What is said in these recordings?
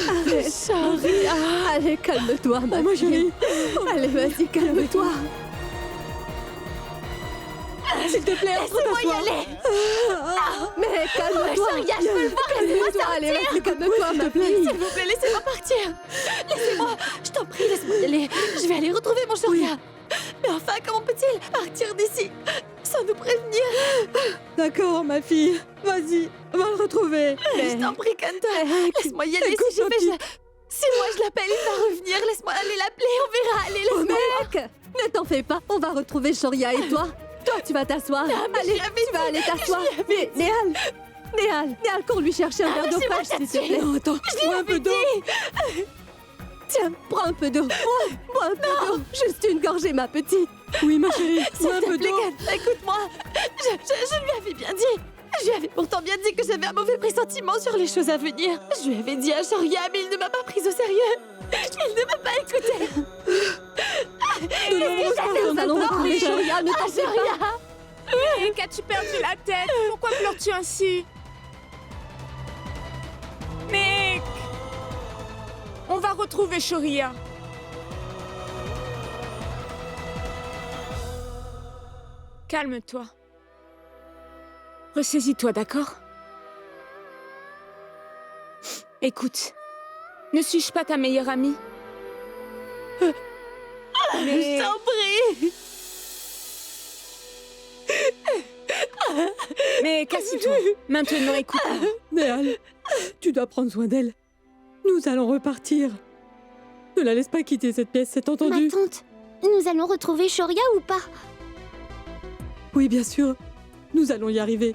Arrête, Shoria. Allez, calme-toi, ma chérie. Allez, vas-y, calme-toi. S'il te plaît, Laissez-moi y aller. Mais calme-toi. Shoria, je veux le voir. Laissez-moi sortir. Allez, vas-y, calme-toi, ma fille. S'il vous plaît, laissez-moi partir. Laissez-moi. Je t'en prie, laisse-moi y aller. Je vais aller retrouver mon Shoria. Mais enfin, comment peut-il partir d'ici sans nous prévenir? D'accord, ma fille. Vas-y, va le retrouver. Je t'en prie, Kanta. Laisse-moi y aller. écoute, Si ma fille. moi je l'appelle, il va revenir. Laisse-moi aller l'appeler. On verra. Allez, Oh, laisse-moi. mec, ne t'en fais pas. On va retrouver Shoria et toi. Toi, tu vas t'asseoir. mais Allez, j'y avais tu vas dit. aller t'asseoir. J'y avais Mais Néal, cours lui chercher un verre d'eau c'est moi fraîche, qui s'il te plaît. Non, attends, bois un peu d'eau. Tiens, prends un peu d'eau. Bois un peu d'eau. Juste une gorgée, ma petite. Oui, ma chérie, bois un S'il peu te plaît, d'eau. Kanta, écoute-moi. Je lui avais bien dit. Je lui avais pourtant bien dit que j'avais un mauvais pressentiment sur les choses à venir. Je lui avais dit à Shoria, mais il ne m'a pas prise au sérieux. Il ne m'a pas écouté. Nous allons retrouver Shoria, ne t'en fais pas. Shoria. Mec, as-tu perdu la tête? Pourquoi pleures-tu ainsi? Mec! On va retrouver Shoria. Calme-toi. Ressaisis-toi, d'accord? Écoute, ne suis-je pas ta meilleure amie? Je t'en prie. Mais assis-toi. Maintenant, écoute. Néal, tu dois prendre soin d'elle. Nous allons repartir. Ne la laisse pas quitter cette pièce, c'est entendu? Ma tante, nous allons retrouver Shoria ou pas? Oui, bien sûr. Nous allons y arriver.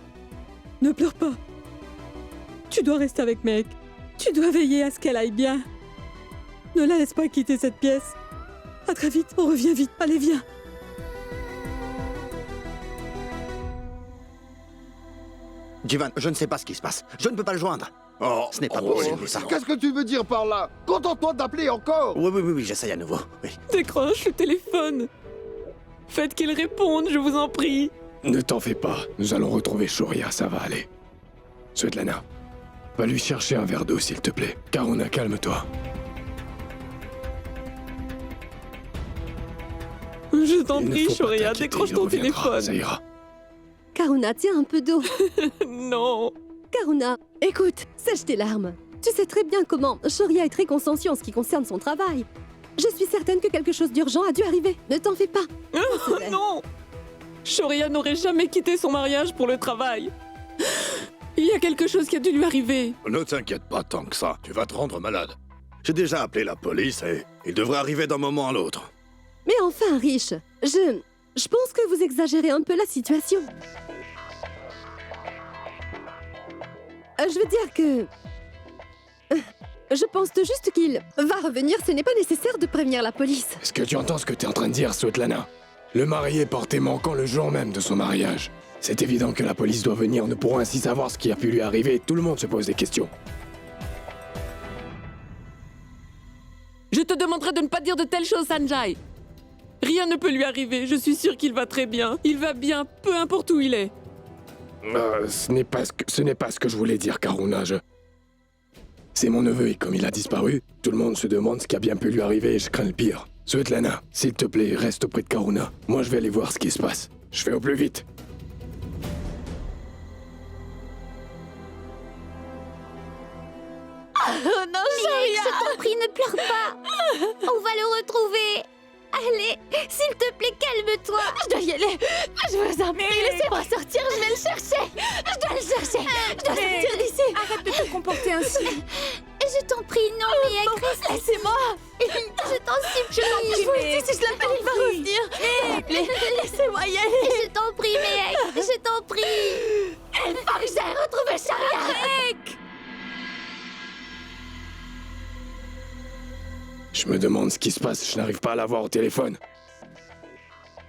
Ne pleure pas. Tu dois rester avec Meg. Tu dois veiller à ce qu'elle aille bien. Ne la laisse pas quitter cette pièce. À très vite, on revient vite. Allez, viens. Jivan, je ne sais pas ce qui se passe. Je ne peux pas le joindre. Oh, Ce n'est pas possible, ça. Qu'est-ce que tu veux dire par là? Contente-toi d'appeler encore. Oui, j'essaye à nouveau. Oui. Décroche le téléphone. Faites qu'il réponde, je vous en prie. Ne t'en fais pas, nous allons retrouver Shoria, ça va aller. Svetlana, va lui chercher un verre d'eau s'il te plaît. Karuna, calme-toi. Je t'en Il ne prie, faut pas Shoria, t'inquiéter, décroche il ton reviendra, téléphone. Ça ira. Karuna, tiens un peu d'eau. Non. Karuna, écoute, sèche tes larmes. Tu sais très bien comment Shoria est très consciencieux en ce qui concerne son travail. Je suis certaine que quelque chose d'urgent a dû arriver. Ne t'en fais pas. Oh non! Shoria n'aurait jamais quitté son mariage pour le travail. Il y a quelque chose qui a dû lui arriver. Ne t'inquiète pas tant que ça. Tu vas te rendre malade. J'ai déjà appelé la police et il devrait arriver d'un moment à l'autre. Mais enfin, Rich, je pense que vous exagérez un peu la situation. Je veux dire que... Je pense tout juste qu'il va revenir. Ce n'est pas nécessaire de prévenir la police. Est-ce que tu entends ce que t'es en train de dire, Svetlana? Le marié portait manquant le jour même de son mariage. C'est évident que la police doit venir, nous pourrons ainsi savoir ce qui a pu lui arriver. Tout le monde se pose des questions. Je te demanderai de ne pas dire de telles choses, Sanjay. Rien ne peut lui arriver. Je suis sûre qu'il va très bien. Il va bien, peu importe où il est. Ce n'est pas ce que je voulais dire, Karuna. C'est mon neveu et comme il a disparu, tout le monde se demande ce qui a bien pu lui arriver et je crains le pire. Svetlana, s'il te plaît, reste auprès de Karuna. Moi, je vais aller voir ce qui se passe. Je fais au plus vite. Oh non, Mec, Shoria. je t'en prie, ne pleure pas. On va le retrouver. Allez, s'il te plaît, calme-toi. Je dois y aller. Je vous en prie, laissez-moi sortir. Je vais le chercher. Je dois le chercher. Je dois sortir d'ici. Arrête de te comporter ainsi. Je t'en prie, non, Mec, reste. Laissez-moi. Je t'en supplie. Je vous le dis, si je l'appelle, il va revenir. Laissez-moi y aller. Je t'en prie, Mec, je t'en prie. Il faut que j'aille retrouver Shoria. Je me demande ce qui se passe, je n'arrive pas à l'avoir au téléphone.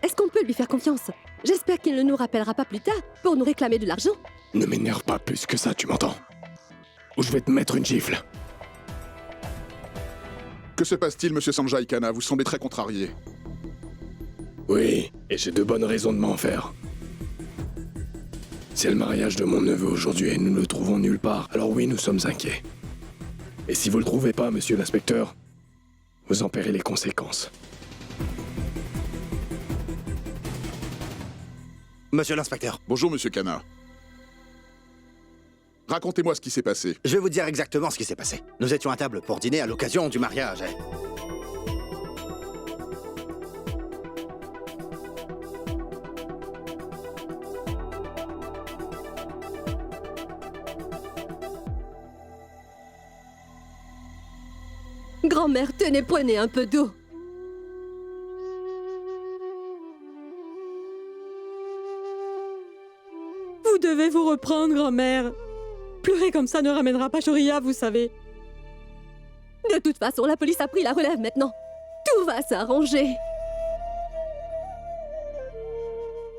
Est-ce qu'on peut lui faire confiance? J'espère qu'il ne nous rappellera pas plus tard pour nous réclamer de l'argent. Ne m'énerve pas plus que ça, tu m'entends? Ou je vais te mettre une gifle. Que se passe-t-il, monsieur Sanjay Khanna? Vous semblez très contrarié. Oui, et j'ai de bonnes raisons de m'en faire. C'est le mariage de mon neveu aujourd'hui et nous ne le trouvons nulle part. Alors oui, nous sommes inquiets. Et si vous le trouvez pas, monsieur l'inspecteur, vous en paierez les conséquences. Monsieur l'inspecteur, Bonjour, monsieur Cana. Racontez-moi ce qui s'est passé. je vais vous dire exactement ce qui s'est passé. Nous étions à table pour dîner à l'occasion du mariage. Grand-mère, tenez, prenez un peu d'eau. Vous devez vous reprendre, grand-mère. Pleurer comme ça ne ramènera pas Shoria, vous savez. De toute façon, la police a pris la relève maintenant. Tout va s'arranger.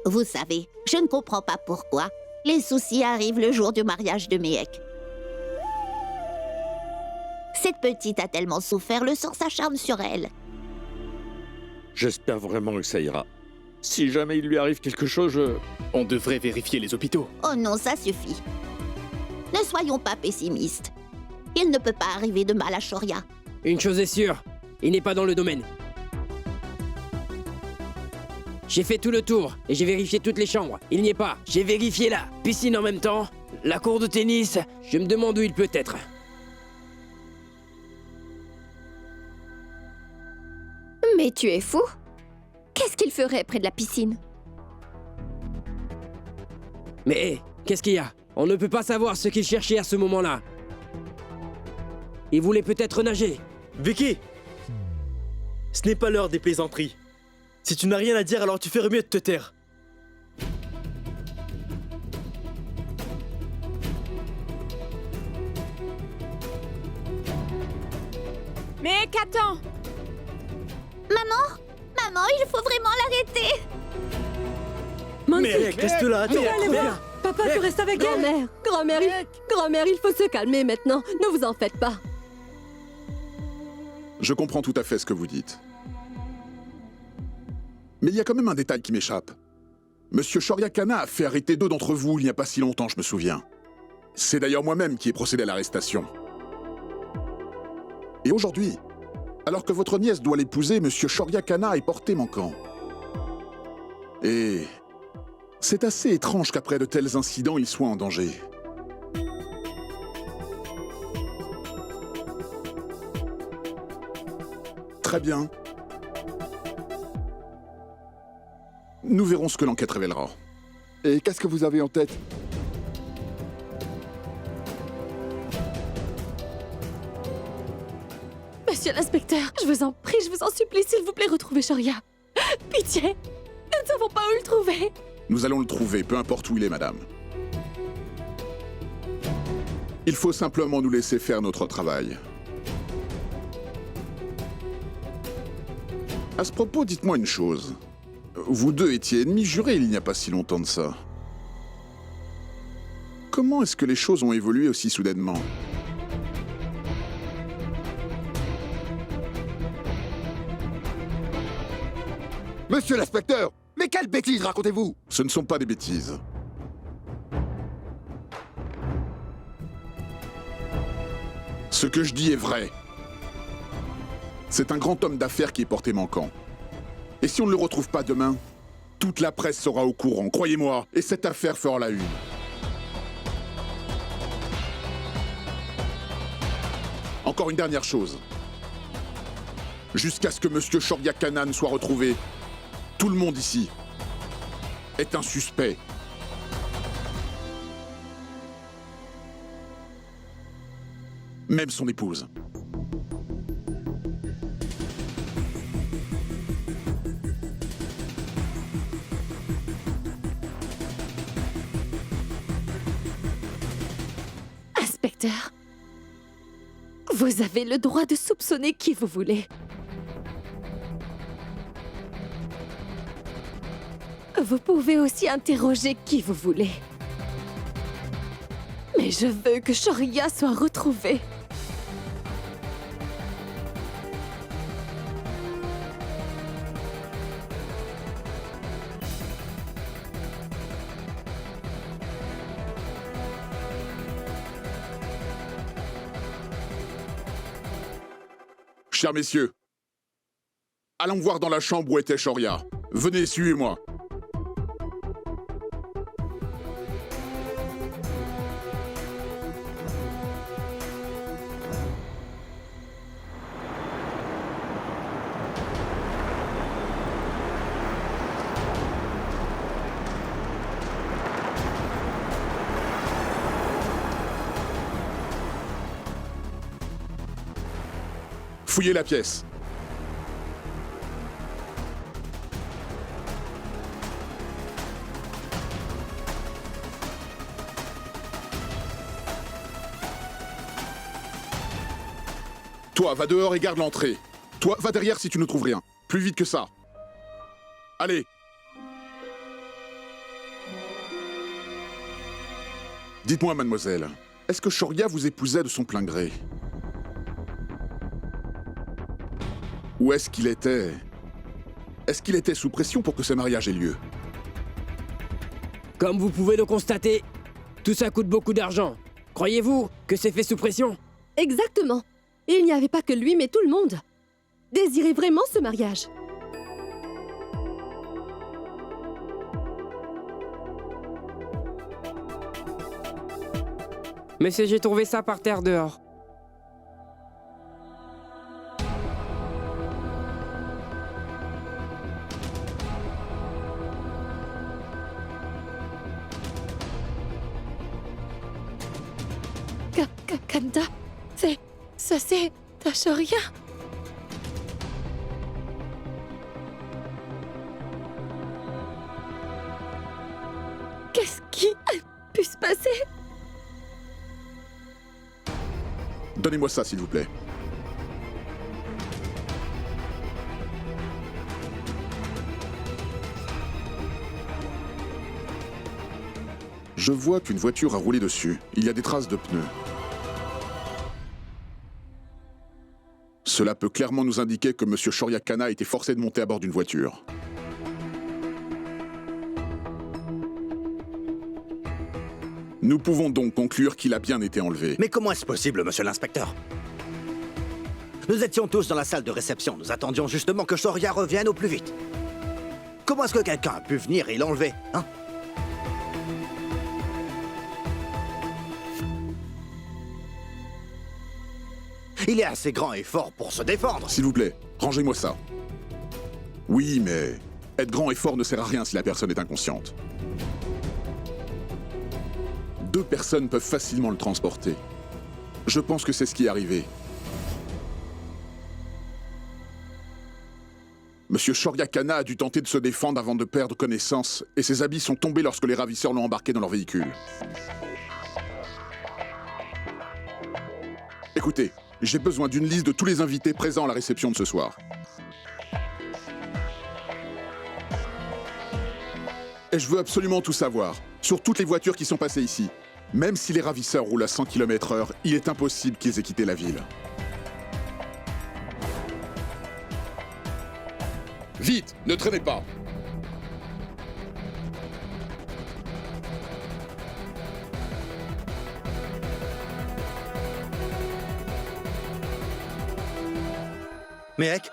Vous savez, je ne comprends pas pourquoi. Les soucis arrivent le jour du mariage de Mehek. Cette petite a tellement souffert, le sang s'acharne sur elle. J'espère vraiment que ça ira. Si jamais il lui arrive quelque chose, On devrait vérifier les hôpitaux. Oh non, ça suffit. Ne soyons pas pessimistes. Il ne peut pas arriver de mal à Shoria. Une chose est sûre, il n'est pas dans le domaine. J'ai fait tout le tour et j'ai vérifié toutes les chambres. Il n'y est pas. J'ai vérifié la piscine en même temps, la cour de tennis. Je me demande où il peut être. Mais tu es fou? Qu'est-ce qu'il ferait près de la piscine? Mais hé, qu'est-ce qu'il y a? On ne peut pas savoir ce qu'il cherchait à ce moment-là. Il voulait peut-être nager. Vicky! Ce n'est pas l'heure des plaisanteries. Si tu n'as rien à dire, alors tu ferais mieux de te taire. Mais qu'attends? Maman, il faut vraiment l'arrêter. Mais reste là, attends. Allez, voilà. Papa, tu restes avec elle. Grand-mère, il faut se calmer maintenant. Ne vous en faites pas. Je comprends tout à fait ce que vous dites. Mais il y a quand même un détail qui m'échappe. Monsieur Shoria Khanna a fait arrêter 2 d'entre vous il n'y a pas si longtemps, je me souviens. C'est d'ailleurs moi-même qui ai procédé à l'arrestation. Et aujourd'hui, alors que votre nièce doit l'épouser, Monsieur Shoria Khanna est porté manquant. Et c'est assez étrange qu'après de tels incidents, il soit en danger. Très bien. Nous verrons ce que l'enquête révélera. Et qu'est-ce que vous avez en tête? Monsieur l'inspecteur, je vous en prie, je vous en supplie, s'il vous plaît, retrouvez Shoria. Pitié, nous ne savons pas où le trouver. Nous allons le trouver, peu importe où il est, madame. Il faut simplement nous laisser faire notre travail. À ce propos, dites-moi une chose. Vous deux étiez ennemis jurés il n'y a pas si longtemps de ça. Comment est-ce que les choses ont évolué aussi soudainement ? Monsieur l'inspecteur! Mais quelle bêtise racontez-vous? Ce ne sont pas des bêtises. Ce que je dis est vrai. C'est un grand homme d'affaires qui est porté manquant. Et si on ne le retrouve pas demain, toute la presse sera au courant, croyez-moi, et cette affaire fera la une. Encore une dernière chose. Jusqu'à ce que Monsieur Shoria Khanna ne soit retrouvé, tout le monde ici est un suspect. Même son épouse. Inspecteur, vous avez le droit de soupçonner qui vous voulez. Vous pouvez aussi interroger qui vous voulez. Mais je veux que Shoria soit retrouvée. Chers messieurs, allons voir dans la chambre où était Shoria. Venez, suivez-moi. Fouillez la pièce. Toi, va dehors et garde l'entrée. Toi, va derrière si tu ne trouves rien. Plus vite que ça. Allez. Dites-moi, mademoiselle, est-ce que Shoria vous épousait de son plein gré? Ou est-ce qu'il était... Est-ce qu'il était sous pression pour que ce mariage ait lieu? Comme vous pouvez le constater, tout ça coûte beaucoup d'argent. Croyez-vous que c'est fait sous pression? Exactement. Et il n'y avait pas que lui, mais tout le monde désirait vraiment ce mariage. Monsieur, j'ai trouvé ça par terre dehors. Kanda, c'est ta Shoria. Qu'est-ce qui a pu se passer? Donnez-moi ça, s'il vous plaît. Je vois qu'une voiture a roulé dessus. Il y a des traces de pneus. Cela peut clairement nous indiquer que M. Shoria Kana a été forcé de monter à bord d'une voiture. Nous pouvons donc conclure qu'il a bien été enlevé. Mais comment est-ce possible, monsieur l'inspecteur? Nous étions tous dans la salle de réception. Nous attendions justement que Shoria revienne au plus vite. Comment est-ce que quelqu'un a pu venir et l'enlever, hein? Il est assez grand et fort pour se défendre. S'il vous plaît, rangez-moi ça. Oui, mais être grand et fort ne sert à rien si la personne est inconsciente. 2 personnes peuvent facilement le transporter. Je pense que c'est ce qui est arrivé. Monsieur Shoria Kana a dû tenter de se défendre avant de perdre connaissance, et ses habits sont tombés lorsque les ravisseurs l'ont embarqué dans leur véhicule. Écoutez, j'ai besoin d'une liste de tous les invités présents à la réception de ce soir. Et je veux absolument tout savoir, sur toutes les voitures qui sont passées ici. Même si les ravisseurs roulent à 100 km/h, il est impossible qu'ils aient quitté la ville. Vite, ne traînez pas! Mehek?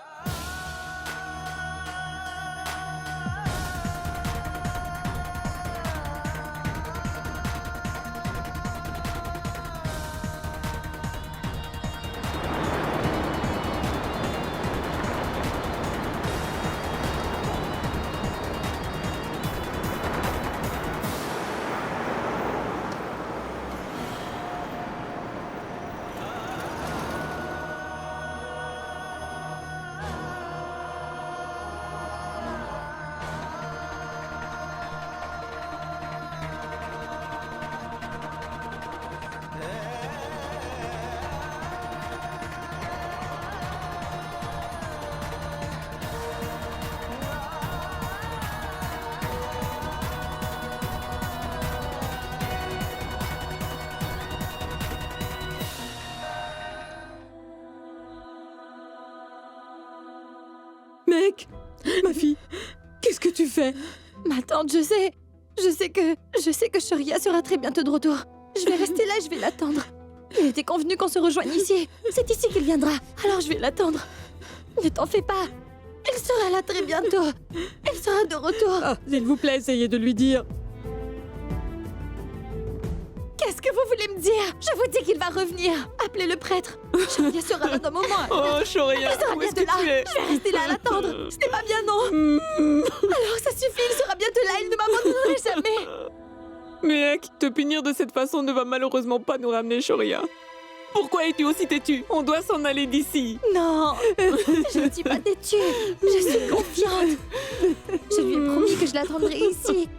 Mec, ma fille, qu'est-ce que tu fais? Ma tante, je sais que Shoria sera très bientôt de retour. Je vais rester là et je vais l'attendre. Il était convenu qu'on se rejoigne ici. C'est ici qu'il viendra. Alors je vais l'attendre. Ne t'en fais pas. Il sera là très bientôt. Il sera de retour. Ah, s'il vous plaît, essayez de lui dire. Qu'est-ce que vous voulez me dire? Je vous dis qu'il va revenir. Appelez le prêtre. Shoria sera là dans un moment. Oh, Shoria, il sera où est-ce bientôt que tu là. es? Je vais rester là à l'attendre. Ce n'est pas bien, non? Alors ça suffit, il sera bientôt là. Il ne m'abandonnerait jamais. Mec, te punir de cette façon ne va malheureusement pas nous ramener, Shoria. Pourquoi es-tu aussi têtu? On doit s'en aller d'ici. Non, je ne suis pas têtue. Je suis confiante. Je lui ai promis que je l'attendrai ici.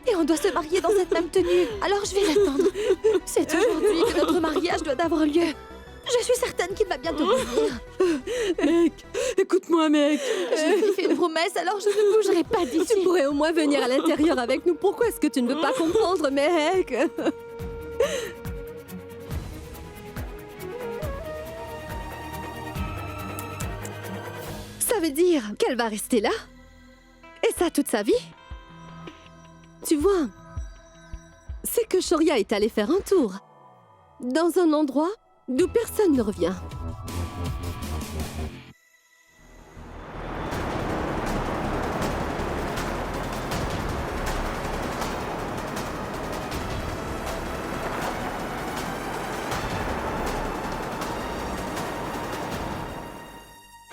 Et on doit se marier dans cette même tenue. Alors je vais l'attendre. C'est aujourd'hui que notre mariage doit avoir lieu. Je suis certaine qu'il va bientôt revenir. Mec, écoute-moi, mec. Je lui ai fait une promesse, alors je ne bougerai pas d'ici. Tu pourrais au moins venir à l'intérieur avec nous. Pourquoi est-ce que tu ne veux pas comprendre, mec? Ça veut dire qu'elle va rester là? Et ça toute sa vie? Tu vois, c'est que Shoria est allée faire un tour dans un endroit d'où personne ne revient.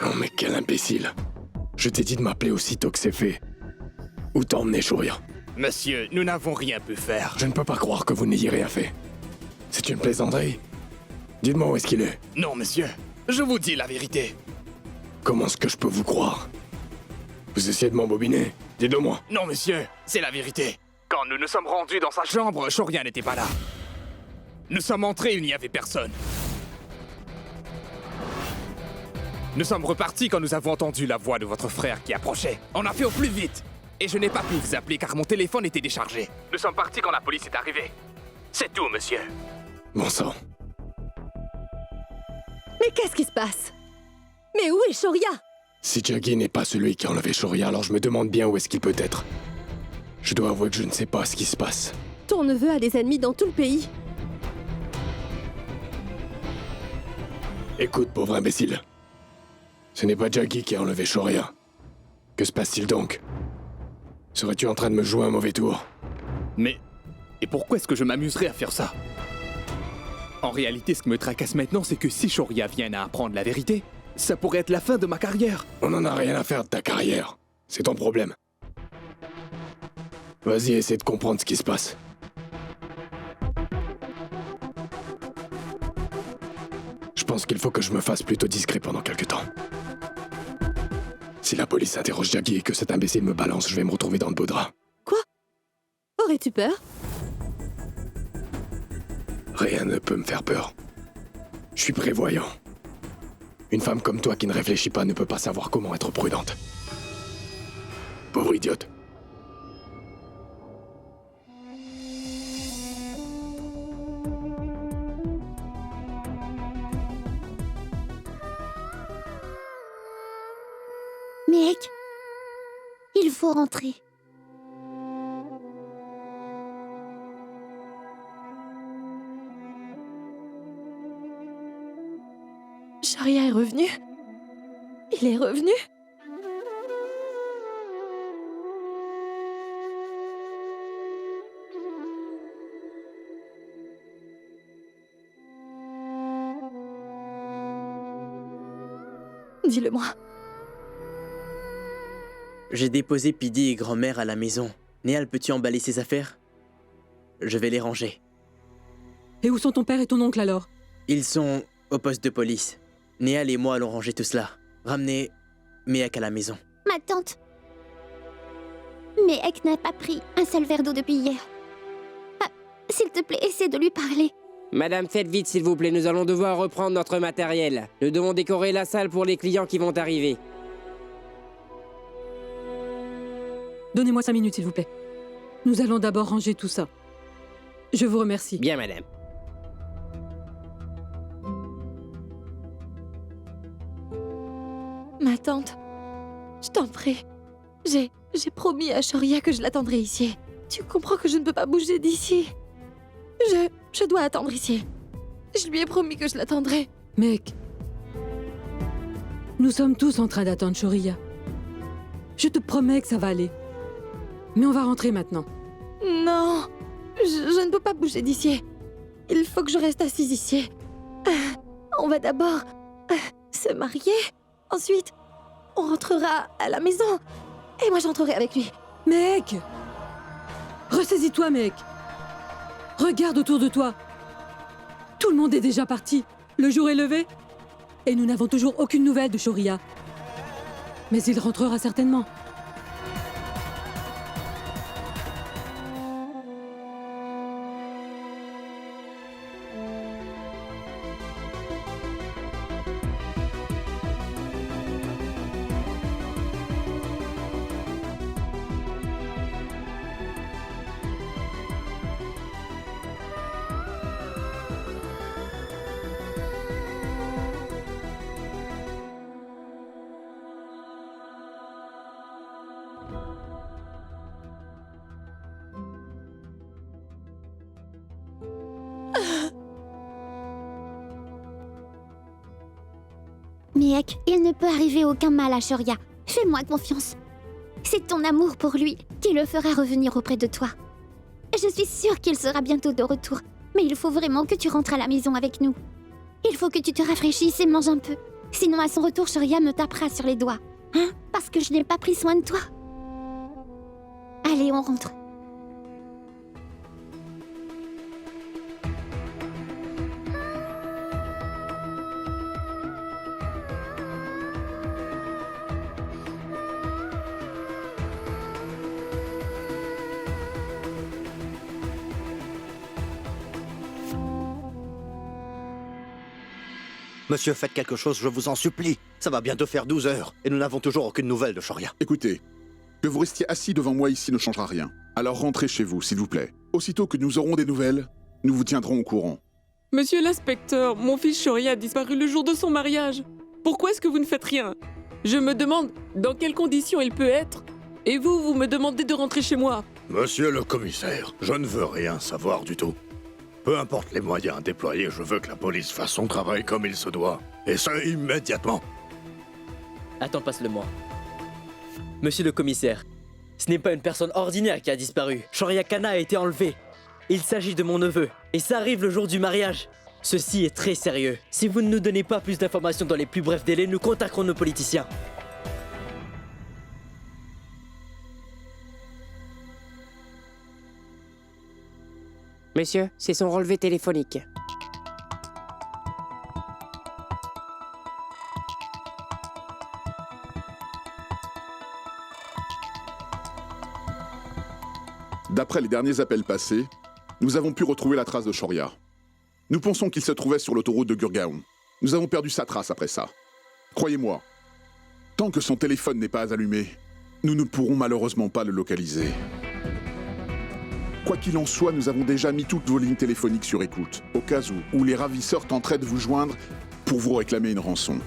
Oh mais quel imbécile. Je t'ai dit de m'appeler aussitôt que c'est fait. Où t'as emmené Shoria? Monsieur, nous n'avons rien pu faire. Je ne peux pas croire que vous n'ayez rien fait. C'est une plaisanterie. Dites-moi où est-ce qu'il est. Non, monsieur. Je vous dis la vérité. Comment est-ce que je peux vous croire? Vous essayez de m'embobiner? Dites-le-moi. Non, monsieur. C'est la vérité. Quand nous nous sommes rendus dans sa chambre, Shoria n'était pas là. Nous sommes entrés, il n'y avait personne. Nous sommes repartis quand nous avons entendu la voix de votre frère qui approchait. On a fait au plus vite. Et je n'ai pas pu vous appeler car mon téléphone était déchargé. Nous sommes partis quand la police est arrivée. C'est tout, monsieur. Bon sang. Mais qu'est-ce qui se passe? Mais où est Shoria? Si Jaggi n'est pas celui qui a enlevé Shoria, alors je me demande bien où est-ce qu'il peut être. Je dois avouer que je ne sais pas ce qui se passe. Ton neveu a des ennemis dans tout le pays. Écoute, pauvre imbécile. Ce n'est pas Jaggi qui a enlevé Shoria. Que se passe-t-il donc? Serais-tu en train de me jouer un mauvais tour? Mais... et pourquoi est-ce que je m'amuserais à faire ça? En réalité, ce qui me tracasse maintenant, c'est que si Shoria vient à apprendre la vérité, ça pourrait être la fin de ma carrière. On n'en a rien à faire de ta carrière. C'est ton problème. Vas-y, essaie de comprendre ce qui se passe. Je pense qu'il faut que je me fasse plutôt discret pendant quelque temps. Si la police interroge Jaggi et que cet imbécile me balance, je vais me retrouver dans le beau drap. Quoi? Aurais-tu peur? Rien ne peut me faire peur. Je suis prévoyant. Une femme comme toi qui ne réfléchit pas ne peut pas savoir comment être prudente. Pauvre idiote. Mec, il faut rentrer. Shoria est revenu. Il est revenu. Dis-le-moi. J'ai déposé Pidi et grand-mère à la maison. Néal, peux-tu emballer ses affaires? Je vais les ranger. Et où sont ton père et ton oncle alors? Ils sont au poste de police. Néal et moi allons ranger tout cela. Ramenez Méhek à la maison. Ma tante. Méhek n'a pas pris un seul verre d'eau depuis hier. Ah, s'il te plaît, essaie de lui parler. Madame, faites vite s'il vous plaît, nous allons devoir reprendre notre matériel. Nous devons décorer la salle pour les clients qui vont arriver. Donnez-moi 5 minutes, s'il vous plaît. Nous allons d'abord ranger tout ça. Je vous remercie. Bien, madame. Ma tante, je t'en prie. J'ai promis à Shoria que je l'attendrai ici. Tu comprends que je ne peux pas bouger d'ici. Je dois attendre ici. Je lui ai promis que je l'attendrais. Mec, nous sommes tous en train d'attendre Shoria. Je te promets que ça va aller. Mais on va rentrer maintenant. Non, je ne peux pas bouger d'ici. Il faut que je reste assise ici. On va d'abord se marier. Ensuite, on rentrera à la maison. Et moi, j'entrerai avec lui. Mec! Ressaisis-toi, mec! Regarde autour de toi. Tout le monde est déjà parti. Le jour est levé. Et nous n'avons toujours aucune nouvelle de Shoria. Mais il rentrera certainement. Mihek, il ne peut arriver aucun mal à Shoria. Fais-moi confiance. C'est ton amour pour lui qui le fera revenir auprès de toi. Je suis sûre qu'il sera bientôt de retour, mais il faut vraiment que tu rentres à la maison avec nous. Il faut que tu te rafraîchisses et manges un peu. Sinon, à son retour, Shoria me tapera sur les doigts. Hein? Parce que je n'ai pas pris soin de toi. Allez, on rentre. Monsieur, faites quelque chose, je vous en supplie. Ça va bientôt faire 12 heures, et nous n'avons toujours aucune nouvelle de Shoria. Écoutez, que vous restiez assis devant moi ici ne changera rien. Alors rentrez chez vous, s'il vous plaît. Aussitôt que nous aurons des nouvelles, nous vous tiendrons au courant. Monsieur l'inspecteur, mon fils Shoria a disparu le jour de son mariage. Pourquoi est-ce que vous ne faites rien? Je me demande dans quelles conditions il peut être. Et vous, vous me demandez de rentrer chez moi. Monsieur le commissaire, je ne veux rien savoir du tout. Peu importe les moyens déployés, je veux que la police fasse son travail comme il se doit. Et ça immédiatement. Attends, passe-le-moi. Monsieur le commissaire, ce n'est pas une personne ordinaire qui a disparu. Shoria Kana a été enlevé. Il s'agit de mon neveu. Et ça arrive le jour du mariage. Ceci est très sérieux. Si vous ne nous donnez pas plus d'informations dans les plus brefs délais, nous contacterons nos politiciens. Monsieur, c'est son relevé téléphonique. D'après les derniers appels passés, nous avons pu retrouver la trace de Shoria. Nous pensons qu'il se trouvait sur l'autoroute de Gurgaon. Nous avons perdu sa trace après ça. Croyez-moi, tant que son téléphone n'est pas allumé, nous ne pourrons malheureusement pas le localiser. Quoi qu'il en soit, nous avons déjà mis toutes vos lignes téléphoniques sur écoute, au cas où les ravisseurs tenteraient de vous joindre pour vous réclamer une rançon.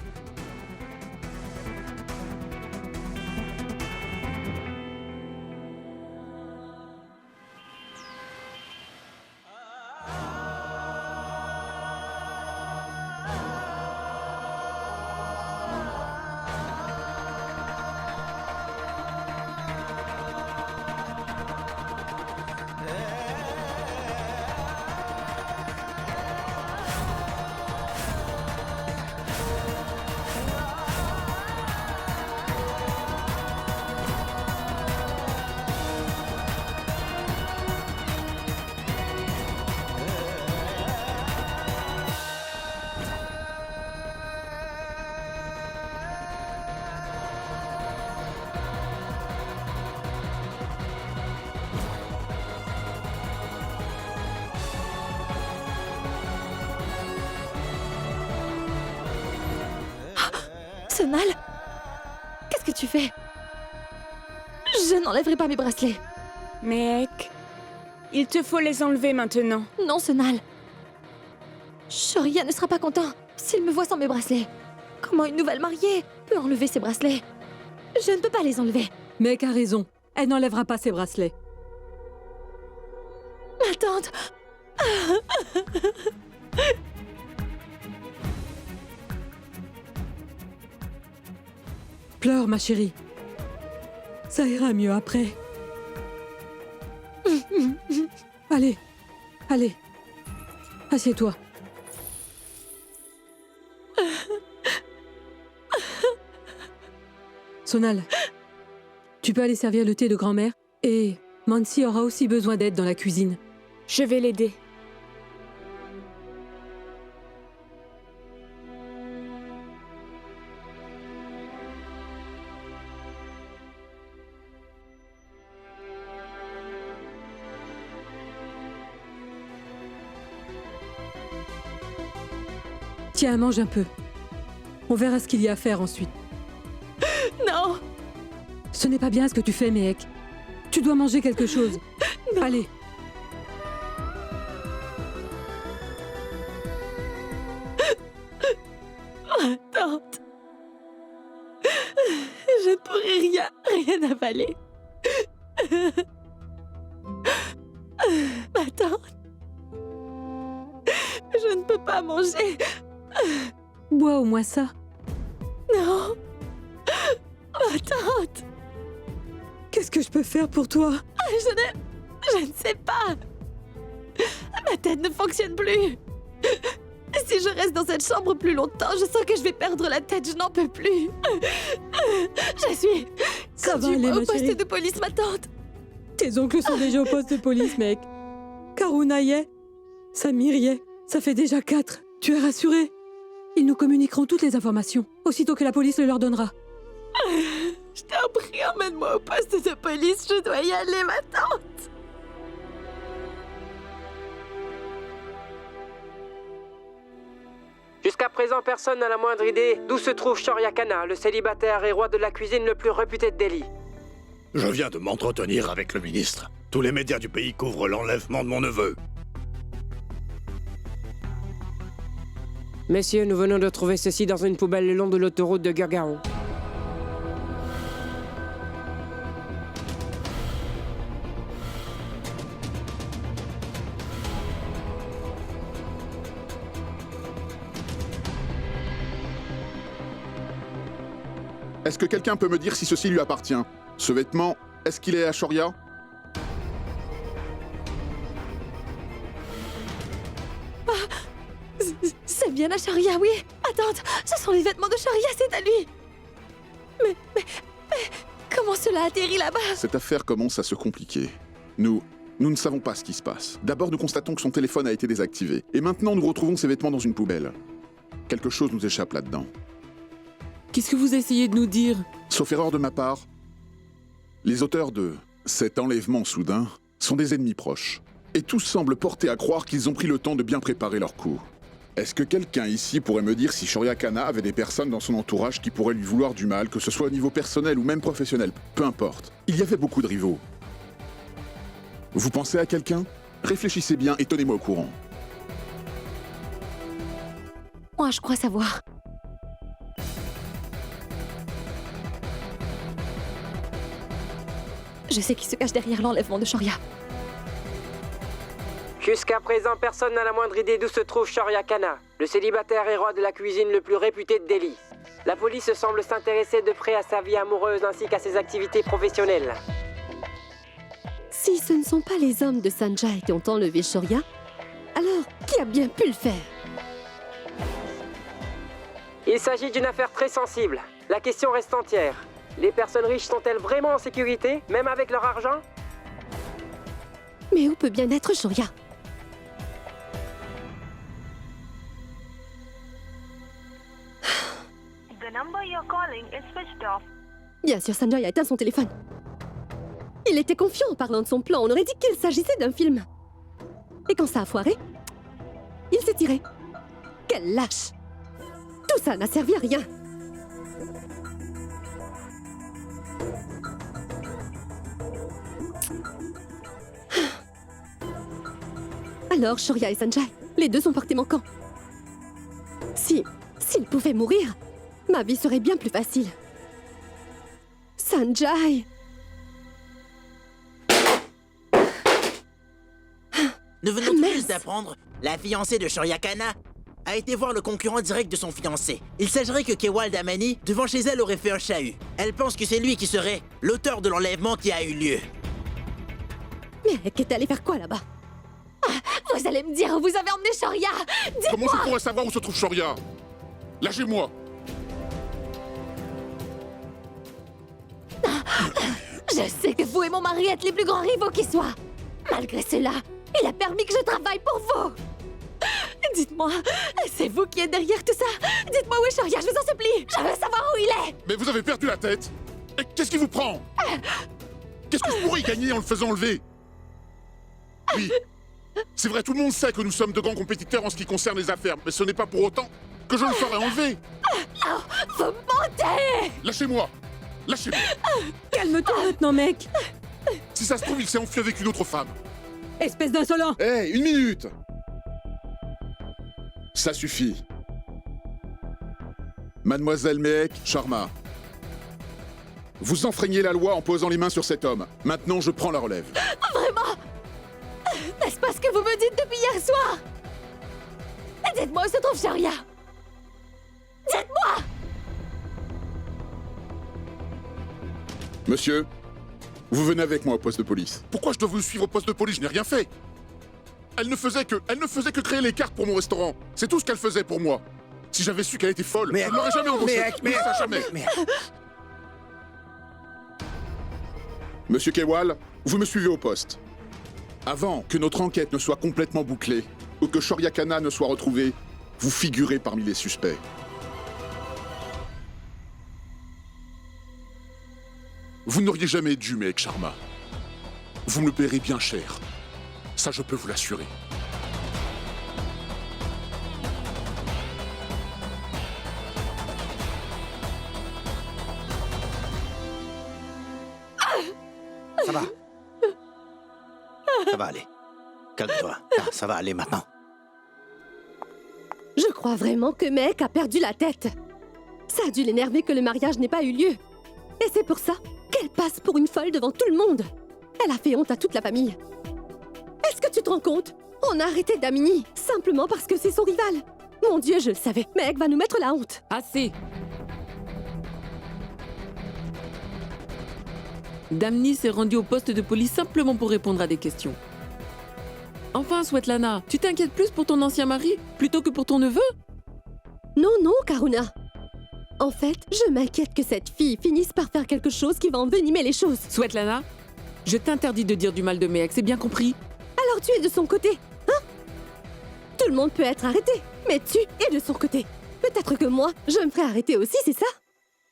Sonal, qu'est-ce que tu fais? Je n'enlèverai pas mes bracelets. Mec, il te faut les enlever maintenant. Non, Sonal. Shoria ne sera pas content s'il me voit sans mes bracelets. Comment une nouvelle mariée peut enlever ses bracelets? Je ne peux pas les enlever. Mec a raison. Elle n'enlèvera pas ses bracelets. Ma tante. Pleure, ma chérie. Ça ira mieux après. Allez, allez. Assieds-toi. Sonal, tu peux aller servir le thé de grand-mère et Mansi aura aussi besoin d'aide dans la cuisine. Je vais l'aider. Tiens, mange un peu. On verra ce qu'il y a à faire ensuite. Non! Ce n'est pas bien ce que tu fais, Mehek. Tu dois manger quelque chose. Non. Allez. Oh, tante! Je ne pourrai rien avaler. Ma tante! Je ne peux pas manger. Bois au moins ça. Non! Ma tante! Qu'est-ce que je peux faire pour toi? Je ne sais pas. Ma tête ne fonctionne plus. Si je reste dans cette chambre plus longtemps, je sens que je vais perdre la tête. Je n'en peux plus. Je suis... Ça va aller, au ma poste chérie. de police, ma tante. Tes oncles sont déjà au poste de police, mec. Karuna y est. Samir y est. Ça fait déjà 4. Tu es rassuré? Ils nous communiqueront toutes les informations, aussitôt que la police le leur donnera. Je t'en prie, emmène-moi au poste de police. Je dois y aller, ma tante. Jusqu'à présent, personne n'a la moindre idée d'où se trouve Shoria Khanna, le célibataire et roi de la cuisine le plus réputé de Delhi. Je viens de m'entretenir avec le ministre. Tous les médias du pays couvrent l'enlèvement de mon neveu. Messieurs, nous venons de trouver ceci dans une poubelle le long de l'autoroute de Gurgaon. Est-ce que quelqu'un peut me dire si ceci lui appartient? Ce vêtement, est-ce qu'il est à Shoria? C'est bien à Shoria, oui. Attends, ce sont les vêtements de Shoria, c'est à lui. Mais comment cela atterrit là-bas? Cette affaire commence à se compliquer. Nous ne savons pas ce qui se passe. D'abord, nous constatons que son téléphone a été désactivé. Et maintenant, nous retrouvons ses vêtements dans une poubelle. Quelque chose nous échappe là-dedans. Qu'est-ce que vous essayez de nous dire? Sauf erreur de ma part, les auteurs de cet enlèvement soudain sont des ennemis proches. Et tous semblent porter à croire qu'ils ont pris le temps de bien préparer leur coup. Est-ce que quelqu'un ici pourrait me dire si Shoria Khanna avait des personnes dans son entourage qui pourraient lui vouloir du mal, que ce soit au niveau personnel ou même professionnel? Peu importe. Il y avait beaucoup de rivaux. Vous pensez à quelqu'un? Réfléchissez bien et tenez-moi au courant. Moi, je crois savoir. Je sais qui se cache derrière l'enlèvement de Shoria. Jusqu'à présent, personne n'a la moindre idée d'où se trouve Shoria Khanna, le célibataire et roi de la cuisine le plus réputé de Delhi. La police semble s'intéresser de près à sa vie amoureuse ainsi qu'à ses activités professionnelles. Si ce ne sont pas les hommes de Sanjay qui ont enlevé Shoria, alors qui a bien pu le faire? Il s'agit d'une affaire très sensible. La question reste entière. Les personnes riches sont-elles vraiment en sécurité, même avec leur argent? Mais où peut bien être Shoria? Bien sûr, Sanjay a éteint son téléphone. Il était confiant en parlant de son plan. On aurait dit qu'il s'agissait d'un film. Et quand ça a foiré, il s'est tiré. Quel lâche! Tout ça n'a servi à rien. Alors, Shoria et Sanjay, les deux sont portés manquants. S'ils pouvaient mourir, ma vie serait bien plus facile. Sanjay! Nous venons tout juste d'apprendre. La fiancée de Shoria Khanna a été voir le concurrent direct de son fiancé. Il s'agirait que Kewal Damani, devant chez elle, aurait fait un chahut. Elle pense que c'est lui qui serait l'auteur de l'enlèvement qui a eu lieu. Mais qu'est-ce allé faire quoi là-bas? Vous allez me dire où vous avez emmené Shoria. Dites-moi. Comment je pourrais savoir où se trouve Shoria? Lâchez-moi. Je sais que vous et mon mari êtes les plus grands rivaux qui soient. Malgré cela, il a permis que je travaille pour vous. Dites-moi, c'est vous qui êtes derrière tout ça? Dites-moi où est Shoria, je vous en supplie. Je veux savoir où il est. Mais vous avez perdu la tête. Et qu'est-ce qui vous prend? Qu'est-ce que je pourrais y gagner en le faisant enlever? Oui, c'est vrai, tout le monde sait que nous sommes de grands compétiteurs en ce qui concerne les affaires, mais ce n'est pas pour autant que je le ferai enlever. Non, vous mentez. Lâchez-moi. Lâchez-moi. Calme-toi maintenant, mec. Si ça se trouve, il s'est enfui avec une autre femme. Espèce d'insolent. Hé, une minute. Ça suffit. Mademoiselle Mehek Sharma, vous enfreignez la loi en posant les mains sur cet homme. Maintenant, je prends la relève. Vraiment? N'est-ce pas ce que vous me dites depuis hier soir? Dites-moi où se trouve Shoria. Dites-moi. Monsieur, vous venez avec moi au poste de police. Pourquoi je dois vous suivre au poste de police? Je n'ai rien fait. Elle ne faisait que créer les cartes pour mon restaurant. C'est tout ce qu'elle faisait pour moi. Si j'avais su qu'elle était folle, je ne l'aurais jamais embauchée. Mais ça, jamais. Monsieur Kewal, vous me suivez au poste. Avant que notre enquête ne soit complètement bouclée, ou que Shoria Khanna ne soit retrouvée, vous figurez parmi les suspects. Vous n'auriez jamais dû, Mehek Sharma. Vous me le paierez bien cher. Ça, je peux vous l'assurer. Ça va. Ça va aller. Calme-toi. Ah, ça va aller maintenant. Je crois vraiment que Mehek a perdu la tête. Ça a dû l'énerver que le mariage n'ait pas eu lieu. Et c'est pour ça qu'elle passe pour une folle devant tout le monde. Elle a fait honte à toute la famille. Est-ce que tu te rends compte? On a arrêté Damini simplement parce que c'est son rival. Mon Dieu, je le savais. Mehek va nous mettre la honte. Assez. Damni s'est rendu au poste de police simplement pour répondre à des questions. Enfin, Svetlana, tu t'inquiètes plus pour ton ancien mari plutôt que pour ton neveu? Non, non, Karuna. En fait, je m'inquiète que cette fille finisse par faire quelque chose qui va envenimer les choses. Svetlana, je t'interdis de dire du mal de Mehek, c'est bien compris? Alors tu es de son côté, hein? Tout le monde peut être arrêté, mais tu es de son côté. Peut-être que moi, je me ferai arrêter aussi, c'est ça?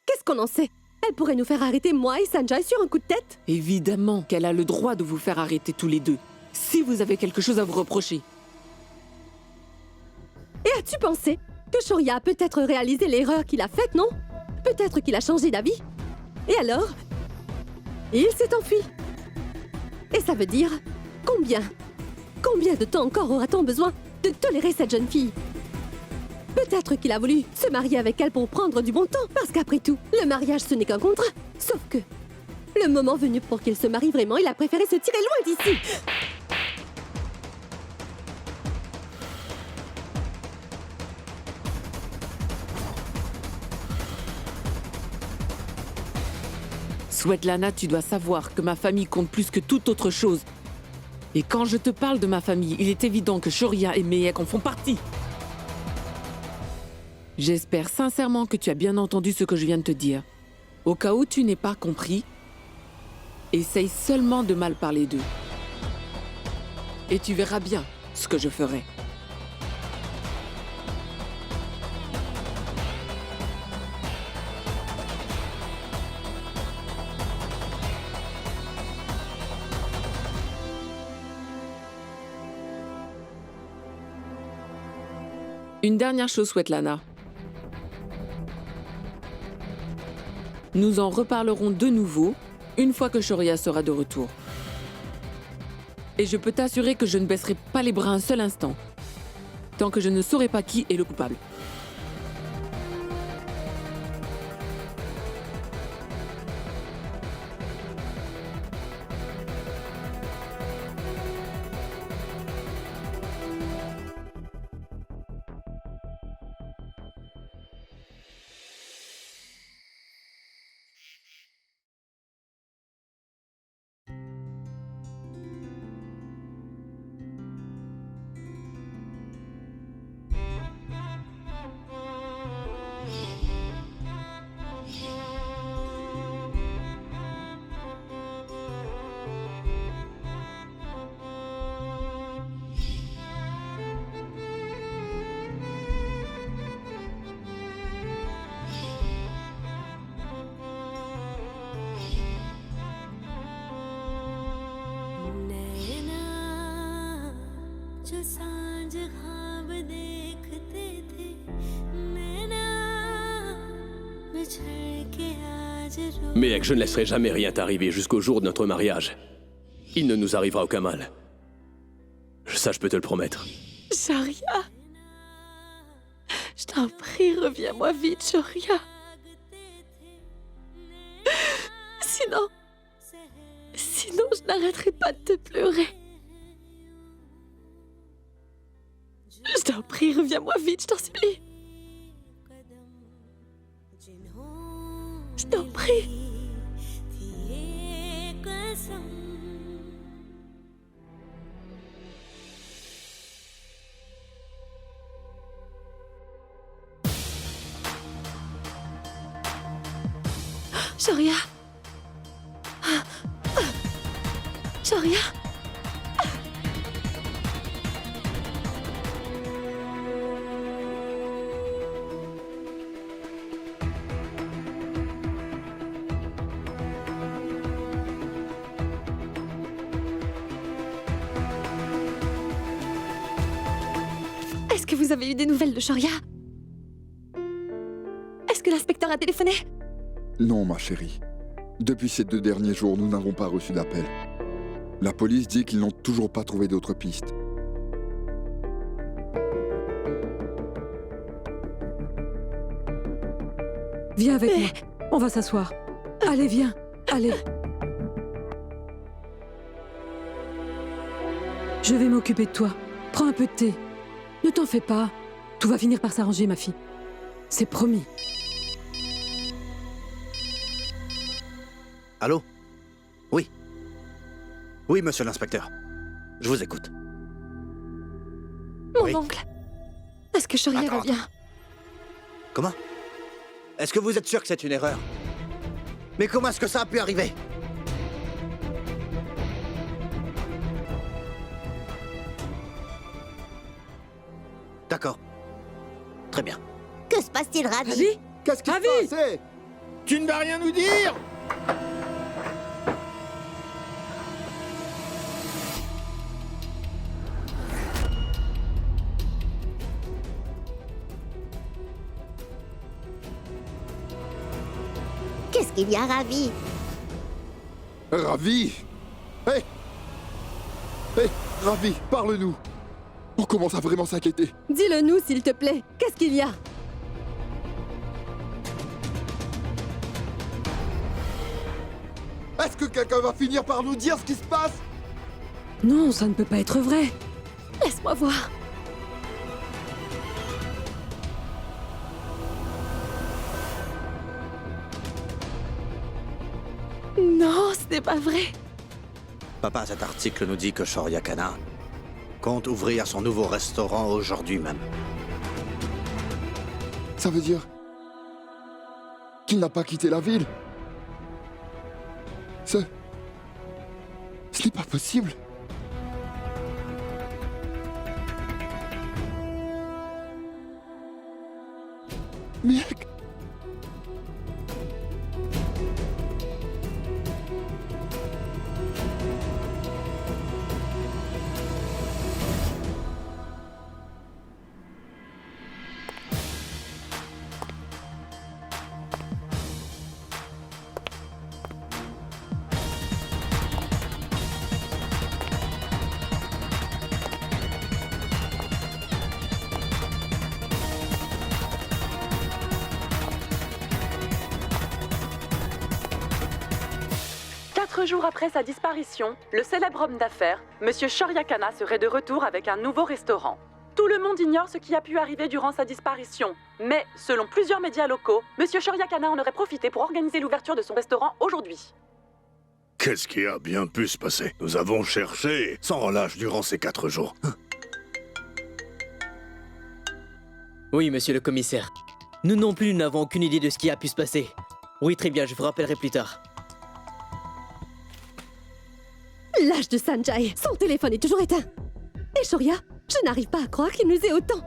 Qu'est-ce qu'on en sait? Elle pourrait nous faire arrêter moi et Sanjay sur un coup de tête? Évidemment qu'elle a le droit de vous faire arrêter tous les deux, si vous avez quelque chose à vous reprocher. Et as-tu pensé que Shoria a peut-être réalisé l'erreur qu'il a faite, non? Peut-être qu'il a changé d'avis? Et alors? Il s'est enfui. Et ça veut dire combien de temps encore aura-t-on besoin de tolérer cette jeune fille? Peut-être qu'il a voulu se marier avec elle pour prendre du bon temps, parce qu'après tout, le mariage ce n'est qu'un contrat. Sauf que, le moment venu pour qu'il se marie vraiment, il a préféré se tirer loin d'ici. Svetlana, tu dois savoir que ma famille compte plus que toute autre chose. Et quand je te parle de ma famille, il est évident que Shoria et Mehek en font partie. J'espère sincèrement que tu as bien entendu ce que je viens de te dire. Au cas où tu n'aies pas compris, essaye seulement de mal parler d'eux. Et tu verras bien ce que je ferai. Une dernière chose, Svetlana. Nous en reparlerons de nouveau une fois que Shoria sera de retour. Et je peux t'assurer que je ne baisserai pas les bras un seul instant, tant que je ne saurai pas qui est le coupable. Mehek, je ne laisserai jamais rien t'arriver jusqu'au jour de notre mariage. Il ne nous arrivera aucun mal. Ça, je peux te le promettre. Shoria. Je t'en prie, reviens-moi vite, Shoria. Sinon, je n'arrêterai pas de te pleurer. Je t'en prie, reviens-moi vite, je t'en supplie. Je t'en prie. Shoria. Shoria. Est-ce que vous avez eu des nouvelles de Shoria? Est-ce que l'inspecteur a téléphoné? Non, ma chérie. Depuis ces 2 derniers jours, nous n'avons pas reçu d'appel. La police dit qu'ils n'ont toujours pas trouvé d'autres pistes. Viens avec moi. On va s'asseoir. Allez, viens. Allez. Je vais m'occuper de toi. Prends un peu de thé. Ne t'en fais pas. Tout va finir par s'arranger, ma fille. C'est promis. Allô? Oui. Oui, monsieur l'inspecteur. Je vous écoute. Mon Oui. oncle. Est-ce que Shoria va bien? Comment? Est-ce que vous êtes sûr que c'est une erreur? Mais comment est-ce que ça a pu arriver? D'accord. Très bien. Que se passe-t-il, Ravi? Ravi? Qu'est-ce qui Ravi? se passe? Tu ne vas rien nous dire? Qu'est-ce qu'il y a, Ravi? Ravi? Hé! Ravi, parle-nous. On commence à vraiment s'inquiéter. Dis-le-nous, s'il te plaît. Qu'est-ce qu'il y a? Est-ce que quelqu'un va finir par nous dire ce qui se passe? Non, ça ne peut pas être vrai. Laisse-moi voir. Non, ce n'est pas vrai. Papa, cet article nous dit que Shoria Kana compte ouvrir son nouveau restaurant aujourd'hui même. Ça veut dire qu'il n'a pas quitté la ville. Ce n'est pas possible. Mec. Quatre jours après sa disparition, le célèbre homme d'affaires, Monsieur Shoria Kana, serait de retour avec un nouveau restaurant. Tout le monde ignore ce qui a pu arriver durant sa disparition. Mais, selon plusieurs médias locaux, Monsieur Shoria Kana en aurait profité pour organiser l'ouverture de son restaurant aujourd'hui. Qu'est-ce qui a bien pu se passer? Nous avons cherché sans relâche durant ces 4 jours. Oui, monsieur le commissaire. Nous non plus, nous n'avons aucune idée de ce qui a pu se passer. Oui, très bien, je vous rappellerai plus tard. L'âge de Sanjay, son téléphone est toujours éteint. Et Shoria, je n'arrive pas à croire qu'il nous ait autant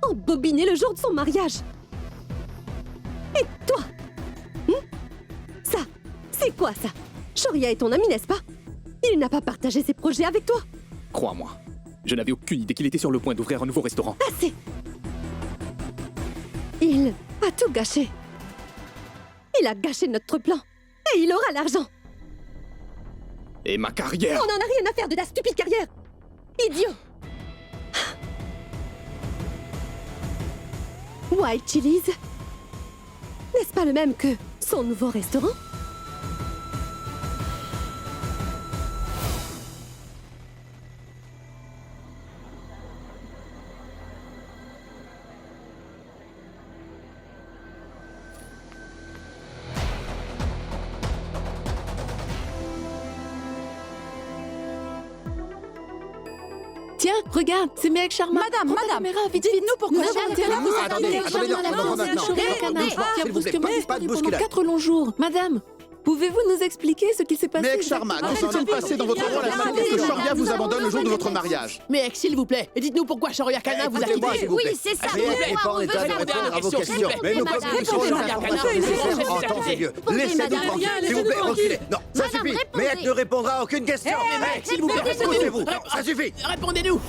embobiné le jour de son mariage. Et toi? Ça, c'est quoi ça? Shoria est ton ami, n'est-ce pas? Il n'a pas partagé ses projets avec toi. Crois-moi, Je n'avais aucune idée qu'il était sur le point d'ouvrir un nouveau restaurant. Assez. Il a tout gâché. Il a gâché notre plan. Et il aura l'argent. Et ma carrière. On n'en a rien à faire de ta stupide carrière. Idiot. White Chili's. N'est-ce pas le même que son nouveau restaurant? Tiens, regarde, c'est Meg Sharma. Madame, vite, dites-nous pourquoi Attendez, qui a brusquement disparu pendant 4 longs jours. Madame, pouvez-vous nous expliquer ce qui s'est passé? Meg Sharma, qu'est-ce qui s'est passé dans votre rôle afin que Shoria vous abandonne le jour de votre mariage? Mec, s'il vous plaît, dites-nous pourquoi Shoria Kana vous a quitté. Oui, c'est ça. n'est pas en état de répondre à vos questions. Mais nous communiquons les informations nécessaires en temps et lieu. Laissez-nous tranquille, s'il vous plaît, reculez. Non, ça suffit. Mehek ne répondra à aucune question. S'il vous plaît, poussez-vous. Ça suffit. Répondez-nous.